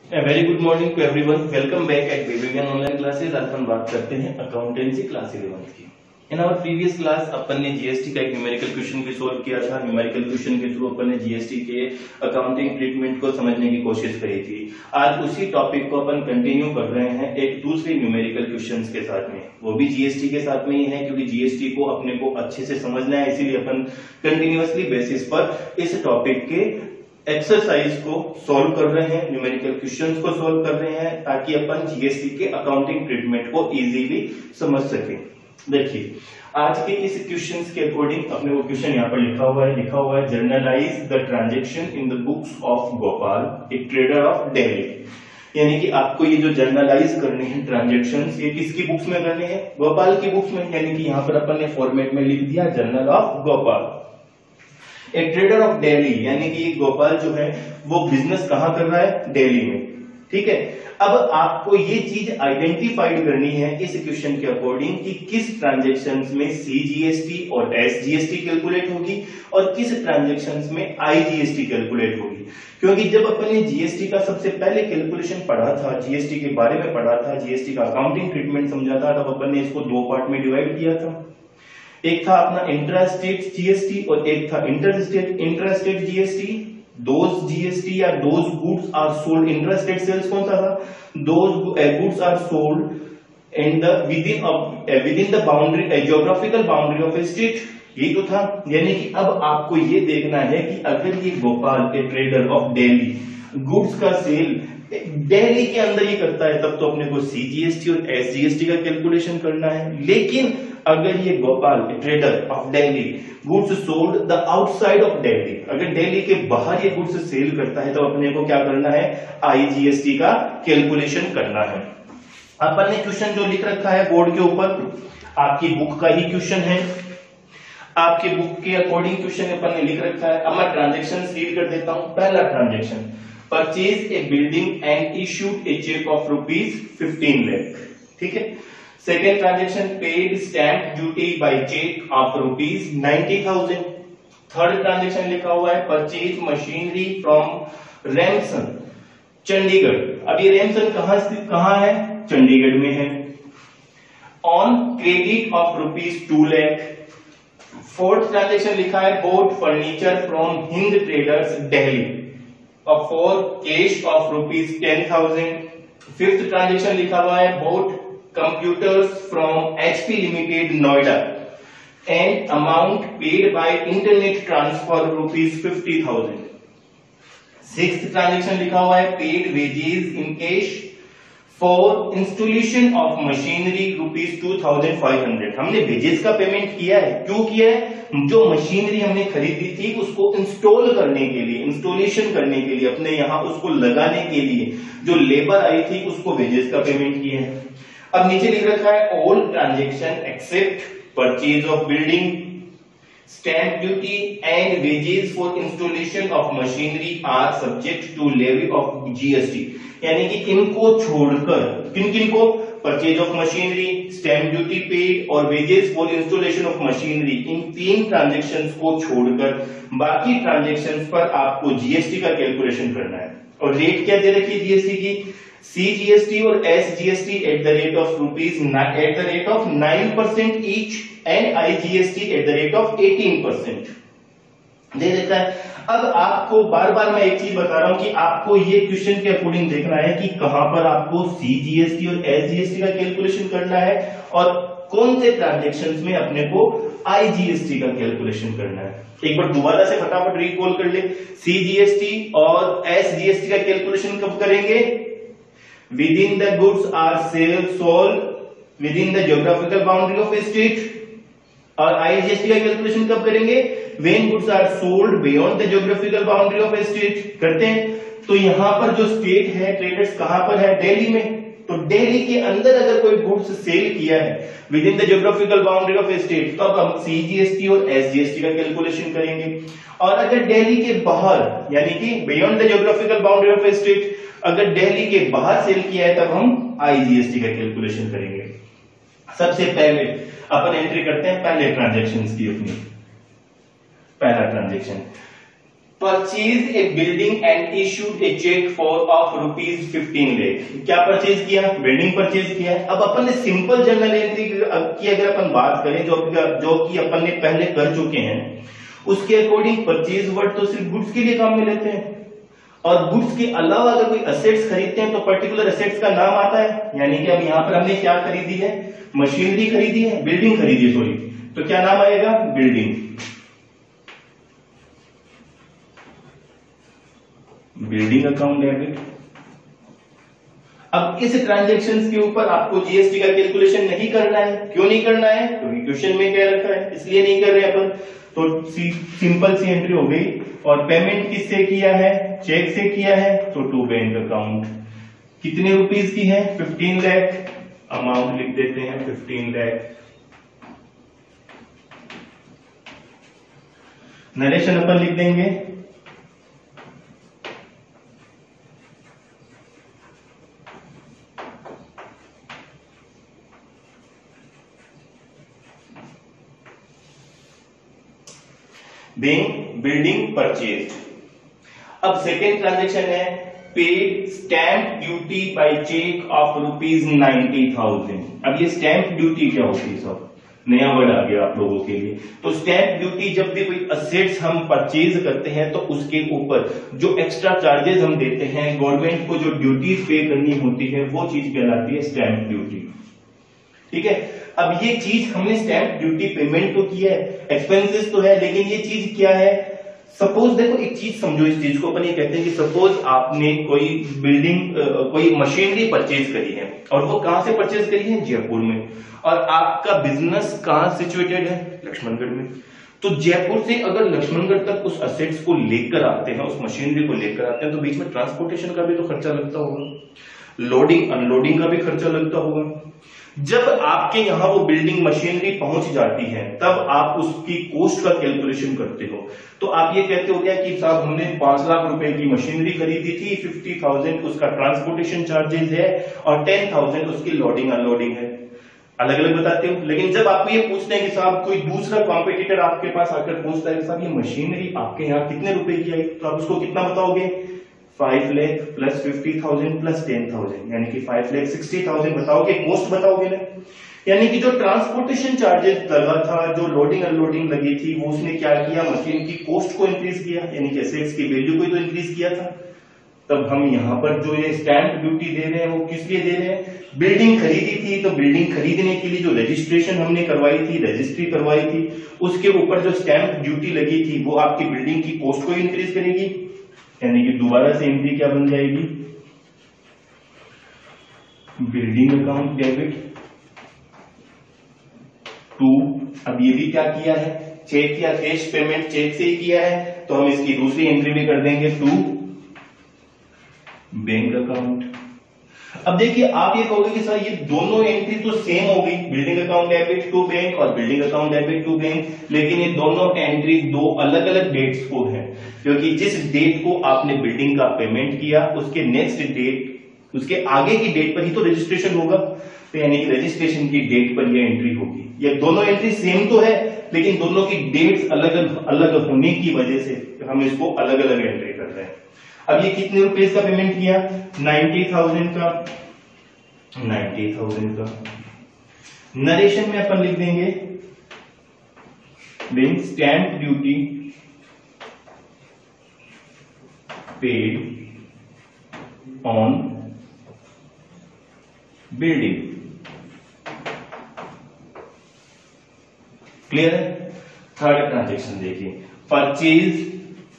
Very good morning to everyone. Welcome back at बेबीविज्ञान online classes. आज हम बात करते हैं अकाउंटेंसी क्लास 11th की। इन आवर प्रीवियस क्लास अपन ने जीएसटी का एक न्यूमेरिकल क्वेश्चन भी सोल्व किया था। न्यूमेरिकल क्वेश्चन के थ्रू अपन ने जीएसटी के अकाउंटिंग ट्रीटमेंट को समझने की कोशिश करी थी। आज उसी टॉपिक को अपन कंटिन्यू कर रहे हैं एक दूसरे न्यूमेरिकल क्वेश्चन के साथ में, वो भी जीएसटी के साथ में ही है, क्योंकि जीएसटी को अपने को अच्छे से समझना है, इसीलिए अपन कंटिन्यूअसली बेसिस पर इस टॉपिक के एक्सरसाइज को सॉल्व कर रहे हैं, न्यूमेरिकल क्वेश्चंस को सॉल्व कर रहे हैं, ताकि अपन जीएसटी के अकाउंटिंग ट्रीटमेंट को इजीली समझ सके। देखिए आज के इस क्वेश्चंस के अकॉर्डिंग अपने वो क्वेश्चन यहाँ पर लिखा हुआ है generalized the transaction in the books of Gopal, A trader of Delhi. यानी कि आपको ये जो जर्नलाइज करने हैं ट्रांजैक्शंस, ये किसकी बुक्स में करने हैं? गोपाल की बुक्स में। यानी कि यहाँ पर अपन ने फॉर्मेट में लिख दिया जर्नल ऑफ गोपाल। एक ट्रेडर ऑफ दिल्ली, यानी कि गोपाल जो है वो बिजनेस कहां कर रहा है? दिल्ली में। ठीक है, अब आपको ये चीज आइडेंटिफाइड करनी है इस क्वेश्चन के अकॉर्डिंग कि किस ट्रांजैक्शंस में सीजीएसटी और एसजीएसटी कैलकुलेट होगी और किस ट्रांजैक्शंस में आईजीएसटी कैलकुलेट होगी। क्योंकि जब अपन ने जीएसटी का सबसे पहले कैलकुलेशन पढ़ा था, जीएसटी के बारे में पढ़ा था, जीएसटी का अकाउंटिंग ट्रीटमेंट समझा था, तब अपन ने इसको दो पार्ट में डिवाइड किया था। एक था अपना इंट्रास्टेट जीएसटी और एक था इंट्रास्टेट जीएसटी। दोज जीएसटी या those goods are sold, intrastate sales कौन सा था? Those goods are sold in the within the boundary, geographical boundary of a state, ये तो था। यानी कि अब आपको ये देखना है कि अगर ये गोपाल के ट्रेडर ऑफ दिल्ली गुड्स का सेल दिल्ली के अंदर ही करता है, तब तो अपने को सीजीएसटी और एसजीएसटी का कैलकुलेशन करना है। लेकिन अगर ये Gopal trader of Delhi goods sold the outside of Delhi, अगर दिल्ली के बाहर ये गुड्स सेल करता है, तो अपने को क्या करना है? आईजीएसटी का कैलकुलेशन करना है। अपन ने क्वेश्चन जो लिख रखा है बोर्ड के ऊपर, आपकी बुक का ही क्वेश्चन है, आपकी बुक के अकॉर्डिंग क्वेश्चन अपन ने लिख रखा है। अब मैं ट्रांजेक्शन रीड कर देता हूं। पहला transaction, purchase a building and issued a cheque of ₹15 lakh. ठीक है। Second transaction, paid stamp duty by cheque of ₹90,000। Third transaction लिखा हुआ है purchase machinery from Ramson, Chandigarh. अब ये रैमसन कहां है? चंडीगढ़ में है। On credit of ₹2 lakh. Fourth transaction लिखा है bought furniture from Hind traders Delhi for cash of ₹10,000। Fifth transaction लिखा हुआ है bought computers from HP Limited Noida and amount paid by internet transfer ₹50,000। Sixth transaction लिखा हुआ है paid wages in cash for installation of machinery ₹2,500। हमने wages का payment किया है। क्यों किया है? जो मशीनरी हमने खरीदी थी उसको इंस्टॉल करने के लिए, इंस्टॉलेशन करने के लिए, अपने यहां उसको लगाने के लिए जो लेबर आई थी उसको वेजेस का पेमेंट किया है। अब नीचे लिख रखा है all transaction except purchase of building, stamp duty and wages for installation of machinery are subject to levy of GST. यानी कि इनको छोड़कर, किन किन को? Purchase of machinery, stamp duty paid और wages for installation of machinery, इन तीन ट्रांजेक्शंस को छोड़कर बाकी ट्रांजेक्शंस पर आपको जीएसटी का कैलकुलेशन करना है। और रेट क्या दे रखी है जीएसटी की? सीजीएसटी और SGST at the rate of 9% each and IGST at the rate of 18% दे देता है। अब आपको बार बार मैं एक चीज बता रहा हूं कि आपको ये क्वेश्चन के अकॉर्डिंग देखना है कि कहां पर आपको सीजीएसटी और एसजीएसटी का कैलकुलेशन करना है और कौन से ट्रांजेक्शंस में अपने को आईजीएसटी का कैलकुलेशन करना है। एक बार दोबारा से फटाफट रिकॉल कर ले। सीजीएसटी और एसजीएसटी का कैलकुलेशन कब करेंगे? Within the goods are sold within the geographical boundary of a state। और आईजीएसटी का कैलकुलेशन कब करेंगे? When goods are sold beyond the geographical boundary of a state। करते हैं। तो यहां पर जो स्टेट है, ट्रेडर्स कहां पर है? दिल्ली में। तो दिल्ली के अंदर अगर कोई गुड्स सेल किया है with in the geographical boundary of a state, तो अब हम सीजीएसटी और एसजीएसटी का कैलकुलेशन करेंगे। और अगर दिल्ली के बाहर, यानी कि beyond the geographical boundary of a state, अगर दिल्ली के बाहर सेल किया है, तब हम आईजीएसटी का कैलकुलेशन करेंगे। सबसे पहले अपन एंट्री करते हैं पहले ट्रांजेक्शन की अपनी। पहला transaction purchase a building and issued a cheque for of ₹15 lakh. क्या परचेज किया? बिल्डिंग परचेज किया है। अब अपन ने सिंपल जर्नल एंट्री की अगर अपन बात करें जो कि अपन ने पहले कर चुके हैं, उसके अकॉर्डिंग परचेज वर्ड तो सिर्फ गुड्स के लिए काम में लेते हैं, और गुड्स के अलावा अगर कोई असेट्स खरीदते हैं तो पर्टिकुलर असेट्स का नाम आता है। यानी कि अब यहां पर हमने क्या खरीदी है? मशीनरी खरीदी है, बिल्डिंग खरीदी है, सॉरी, तो क्या नाम आएगा? बिल्डिंग। Building account debit. अब इस ट्रांजैक्शंस के ऊपर आपको जीएसटी का कैलकुलेशन नहीं करना है। क्यों नहीं करना है? क्योंकि क्वेश्चन में क्या रखा है, इसलिए नहीं कर रहे अपन। तो सिंपल सी एंट्री हो गई। और पेमेंट किससे किया है? चेक से किया है, तो टू बैंक अकाउंट। कितने रुपीस की है? 15 लाख। अमाउंट लिख देते हैं 15 लाख। नरेशन अपन लिख देंगे बिल्डिंग परचेज। अब सेकेंड ट्रांजेक्शन है paid stamp duty by cheque of ₹90,000। अब ये स्टैंप ड्यूटी क्या होती है? सब नया वर्ड आ गया आप लोगों के लिए। तो स्टैंप ड्यूटी, जब भी कोई असेट्स हम परचेज करते हैं तो उसके ऊपर जो एक्स्ट्रा चार्जेस हम देते हैं, गवर्नमेंट को जो ड्यूटीज पे करनी होती है, वो चीज कहलाती है स्टैंप ड्यूटी। ठीक है। अब ये चीज हमने स्टैंप ड्यूटी पेमेंट तो किया है, एक्सपेंसेस तो है, लेकिन ये चीज क्या है? सपोज देखो, एक चीज समझो, इस चीज को अपन ये कहते हैं कि सपोज आपने कोई बिल्डिंग कोई मशीनरी परचेज करी है, और वो कहां से परचेज करी है? जयपुर में। और आपका बिजनेस कहां सिचुएटेड है? लक्ष्मणगढ़ में। तो जयपुर से अगर लक्ष्मणगढ़ तक उस असेट्स को लेकर आते हैं, उस मशीनरी को लेकर आते हैं, तो बीच में ट्रांसपोर्टेशन का भी तो खर्चा लगता होगा, लोडिंग अनलोडिंग का भी खर्चा लगता होगा। जब आपके यहां वो बिल्डिंग मशीनरी पहुंच जाती है, तब आप उसकी कॉस्ट का कैलकुलेशन करते हो। तो आप ये कहते हो क्या कि साहब हमने 5 लाख रुपए की मशीनरी खरीदी थी, 50,000 उसका ट्रांसपोर्टेशन चार्जेस है और 10,000 उसकी लोडिंग अनलोडिंग है। अलग अलग बताते हो। लेकिन जब आपको ये पूछते हैं कि साहब कोई दूसरा कॉम्पिटिटर आपके पास आकर पूछता है कि साहब ये मशीनरी आपके यहाँ कितने रुपए की आई, तो आप उसको कितना बताओगे? 5 लाख प्लस 50,000 प्लस 10,000, यानी कि 5,60,000 बताओगे, कॉस्ट बताओगे ना। यानी कि जो ट्रांसपोर्टेशन चार्जेस लगा था, जो लोडिंग अनलोडिंग लगी थी, वो उसने क्या किया? मशीन की कॉस्ट को इंक्रीज किया, यानी कि एसेट्स की वैल्यू को तो इंक्रीज किया था। तब हम यहाँ पर जो ये स्टैंप ड्यूटी दे रहे हैं, वो किस लिए दे रहे हैं? बिल्डिंग खरीदी थी, तो बिल्डिंग खरीदने के लिए जो रजिस्ट्रेशन हमने करवाई थी, रजिस्ट्री करवाई थी, उसके ऊपर जो स्टैंप ड्यूटी लगी थी, वो आपकी बिल्डिंग की कॉस्ट को इंक्रीज करेगी। यानी कि दोबारा से एंट्री क्या बन जाएगी? Building account debit to. अब ये भी क्या किया है? चेक या कैश पेमेंट चेक से ही किया है, तो हम इसकी दूसरी एंट्री भी कर देंगे टू बैंक अकाउंट। अब देखिए, आप ये कहोगे कि सर ये दोनों एंट्री तो सेम हो गई, building account debit to bank और building account debit to bank, लेकिन ये दोनों एंट्री दो अलग अलग डेट्स को है, क्योंकि जिस डेट को आपने बिल्डिंग का पेमेंट किया, उसके नेक्स्ट डेट, उसके आगे की डेट पर ही तो रजिस्ट्रेशन होगा। तो यानी कि रजिस्ट्रेशन की डेट पर यह एंट्री होगी। ये दोनों एंट्री सेम तो है, लेकिन दोनों की डेट्स अलग अलग होने की वजह से हम इसको अलग अलग एंट्री कर रहे हैं। अब ये कितने रुपए का पेमेंट किया? 90,000 का। 90,000 का नरेशन में अपन लिख देंगे bank stamp duty paid on building. Clear है? थर्ड ट्रांजेक्शन देखिए, purchase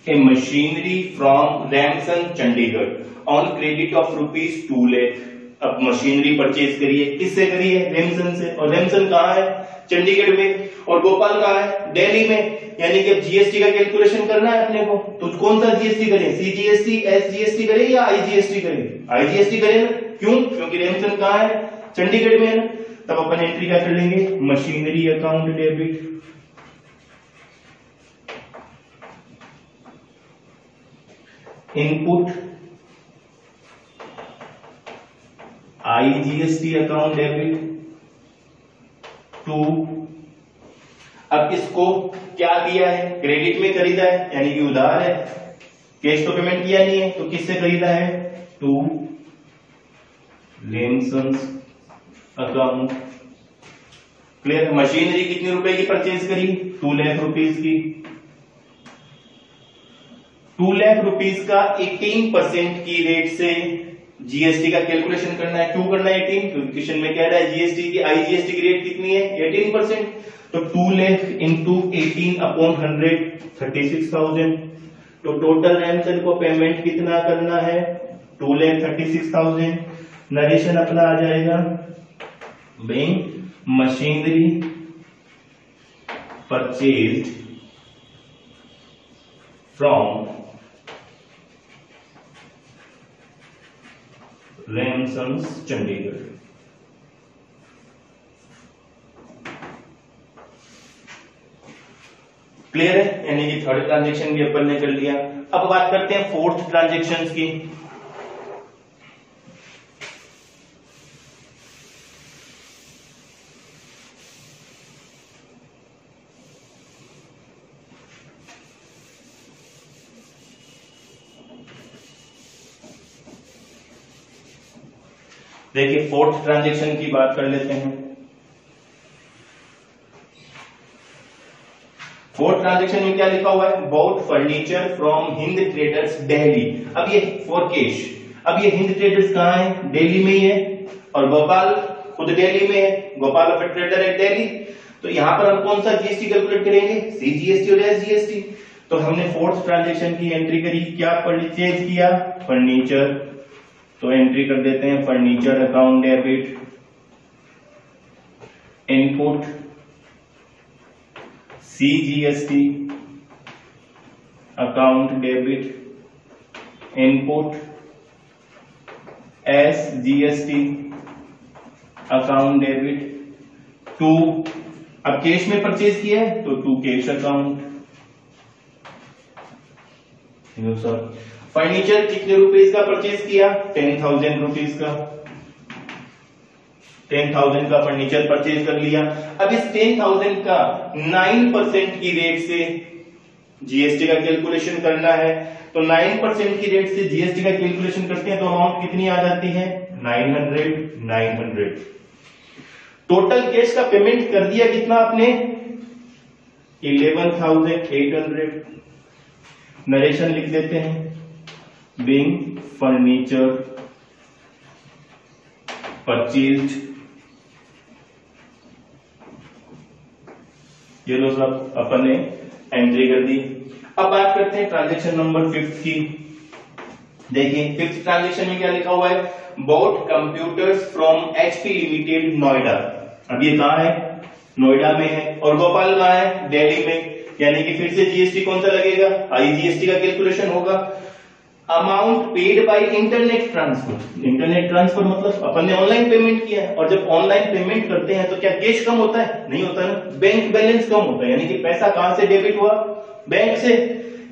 a machinery from Ramson Chandigarh on credit of ₹2 lakh. अब मशीनरी परचेज करिए, किससे करिए? रैमसन से। और रैमसन कहां है? चंडीगढ़ में। और गोपाल कहां है? दिल्ली में। यानी कि अब जीएसटी का कैलकुलेशन करना है अपने को, तो कौन सा जीएसटी करें? सीजीएसटी, एसजीएसटी करें या आईजीएसटी करें? आईजीएसटी करें ना। क्यों? क्योंकि रैमसन कहां है? चंडीगढ़ में है ना। तब अपन एंट्री क्या कर लेंगे? Machinery account debit input IGST account debit to. अब इसको क्या दिया है? क्रेडिट में खरीदा है, यानी कि उधार है, कैश तो पेमेंट किया नहीं है, तो किससे खरीदा है? To Lemsons account. Clear? Machinery कितने रुपए की परचेज करी? 2 लाख रुपीज की। 2 लाख रुपीज का 18% की रेट से जीएसटी का कैलकुलेशन करना है। क्यों करना है 18? क्योंकि क्वेश्चन में कह रहा है जीएसटी की आईजीएसटी की रेट कितनी है? 18%। तो 2 लाख इंटू 18 अपॉन 100 36,000। तो टोटल रैंसन को पेमेंट कितना करना है? 2,36,000। नरेशन अपना आ जाएगा bank machinery purchased from Ramsons Chandigarh. Clear है? यानी कि थर्ड ट्रांजेक्शन भी अपन ने कर लिया। अब बात करते हैं फोर्थ ट्रांजेक्शन की। देखिए फोर्थ ट्रांजेक्शन की बात कर लेते हैं। फोर्थ ट्रांजेक्शन में क्या लिखा हुआ है? Bought furniture from Hind traders Delhi. अब ये फॉर कैश। अब ये हिंद ट्रेडर्स कहाँ है? दिल्ली में ही है, और गोपाल खुद दिल्ली में है। गोपाल अब ट्रेडर है दिल्ली। तो यहां पर हम कौन सा जीएसटी कैलकुलेट करेंगे? सीजीएसटी और एसजीएसटी। तो हमने फोर्थ ट्रांजेक्शन की एंट्री करी। क्या परचेज किया? फर्नीचर। तो एंट्री कर देते हैं furniture account debit. Input CGST account debit. Input SGST account debit. To अब कैश में परचेज किया है तो टू कैश अकाउंट। फर्नीचर कितने रुपीस का परचेज किया? 10,000 रुपीस का। 10,000 का फर्नीचर परचेज कर लिया। अब इस 10,000 का 9% की रेट से जीएसटी का कैलकुलेशन करना है। तो 9% की रेट से जीएसटी का कैलकुलेशन करते हैं तो अमाउंट कितनी आ जाती है? 900। टोटल कैश का पेमेंट कर दिया कितना आपने? 11,800। नरेशन लिख देते हैं बिंग फर्नीचर परचेज्ड। ये लो सब अपन ने एंट्री कर दी। अब बात करते हैं ट्रांजेक्शन नंबर 5 की। देखिए 5th ट्रांजेक्शन में क्या लिखा हुआ है? Bought computers from HP limited Noida. अब ये कहां है? नोएडा में है। और गोपाल कहां है? दिल्ली में। यानी कि फिर से जीएसटी कौन सा लगेगा? आईजीएसटी का कैलकुलेशन होगा। Amount paid by internet transfer. Internet transfer मतलब अपन ने ऑनलाइन पेमेंट किया है, और जब ऑनलाइन पेमेंट करते हैं तो क्या कैश कम होता है? नहीं होता ना। बैंक बैलेंस कम होता है, यानी कि पैसा कहां से डेबिट हुआ? बैंक से।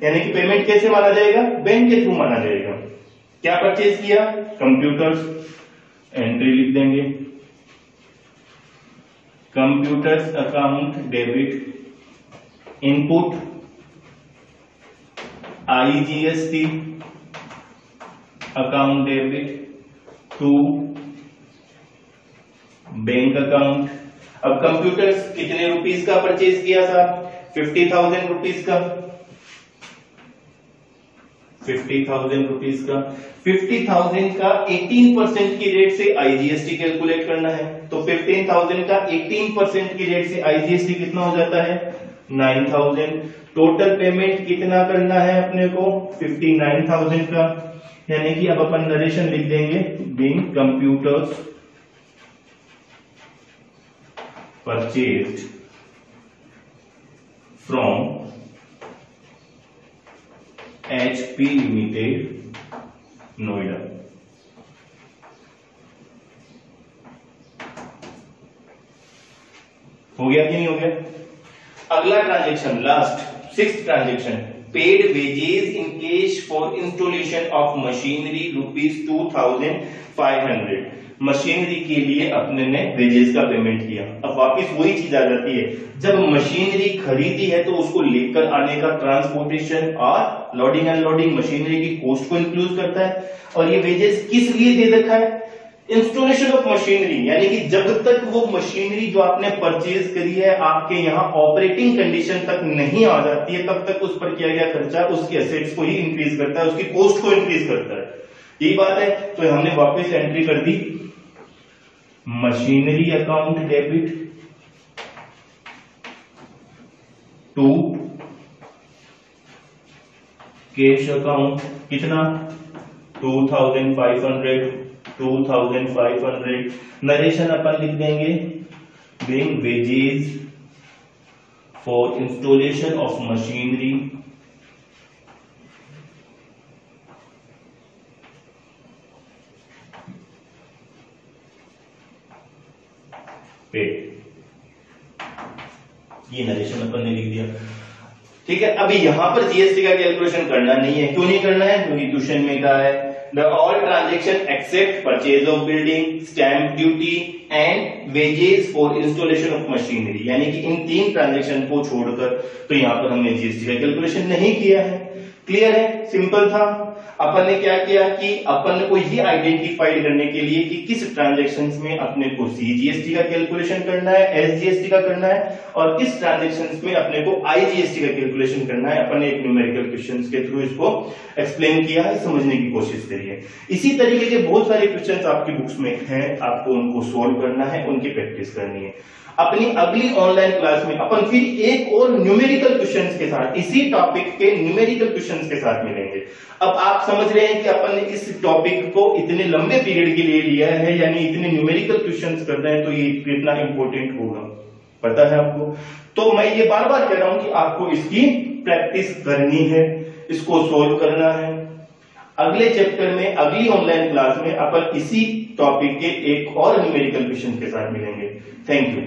यानी कि पेमेंट कैसे माना जाएगा? बैंक के थ्रू माना जाएगा। क्या परचेज किया? कंप्यूटर्स। एंट्री लिख देंगे computers account debit. Input IGST account debit to bank account. अब कंप्यूटर्स कितने रुपीस का परचेज किया था? 50,000 रुपीस का। 50,000 रुपीस का। 50,000 का 18% की रेट से आईजीएसटी कैलकुलेट करना है। तो 15,000 का 18% की रेट से आईजीएसटी कितना हो जाता है? 9,000। टोटल पेमेंट कितना करना है अपने को? 59,000 का। यानी कि अब अपन नरेशन लिख देंगे being computers purchased from HP limited Noida. हो गया कि नहीं हो गया? अगला transaction last 6th transaction. Paid wages in cash for installation of machinery ₹2,500। Machinery के लिए अपने ने वेजेस का पेमेंट किया। अब वापस वही चीज आ जाती है, जब मशीनरी खरीदी है तो उसको लेकर आने का ट्रांसपोर्टेशन और लोडिंग अनलोडिंग मशीनरी की कॉस्ट को इंक्लूड करता है। और ये वेजेस किस लिए दे रखा है? इंस्टॉलेशन ऑफ मशीनरी, यानी कि जब तक वो मशीनरी जो आपने परचेज करी है आपके यहाँ ऑपरेटिंग कंडीशन तक नहीं आ जाती है, तब तक उस पर किया गया खर्चा उसके एसेट्स को ही इंक्रीज करता है, उसकी कॉस्ट को इंक्रीज करता है। यही बात है। तो हमने वापस एंट्री कर दी, machinery account debit to cash account, कितना 2500 नरेशन अपन लिख देंगे, being wages for installation of machinery paid। ये नरेशन अपन ने लिख दिया, ठीक है। अभी यहां पर जीएसटी का कैलकुलेशन करना नहीं है। क्यों नहीं करना है? क्योंकि क्वेश्चन में कहा है the all transaction except purchase of building, stamp duty and wages for installation of machinery, यानी कि इन 3 ट्रांजेक्शन को छोड़कर तो यहां पर हमने जीएसटी का कैलकुलेशन नहीं किया है। क्लियर है? सिंपल था। अपन ने क्या किया कि अपन को ये आइडेंटिफाइड करने के लिए कि किस ट्रांजेक्शंस में अपने को सीजीएसटी का कैलकुलेशन करना है, एसजीएसटी का करना है, और किस ट्रांजेक्शंस में अपने को आईजीएसटी का कैलकुलेशन करना है, अपन ने एक न्यूमेरिकल क्वेश्चंस के थ्रू इसको एक्सप्लेन किया है, समझने की कोशिश करी है। इसी तरीके के बहुत सारे क्वेश्चंस आपकी बुक्स में हैं, आपको उनको सोल्व करना है, उनकी प्रैक्टिस करनी है। अपनी अगली ऑनलाइन क्लास में अपन फिर एक और न्यूमेरिकल क्वेश्चंस के साथ, इसी टॉपिक के न्यूमेरिकल क्वेश्चंस के साथ मिलेंगे। अब आप समझ रहे हैं कि अपन ने इस टॉपिक को इतने लंबे पीरियड के लिए लिया है, यानी इतने न्यूमेरिकल क्वेश्चंस कर रहे हैं, तो ये कितना इंपॉर्टेंट होगा पता है आपको। तो मैं ये बार बार कह रहा हूं कि आपको इसकी प्रैक्टिस करनी है, इसको सोल्व करना है। अगले चैप्टर में, अगली ऑनलाइन क्लास में अपन इसी टॉपिक के एक और न्यूमेरिकल क्वेश्चन के साथ मिलेंगे। Thank you.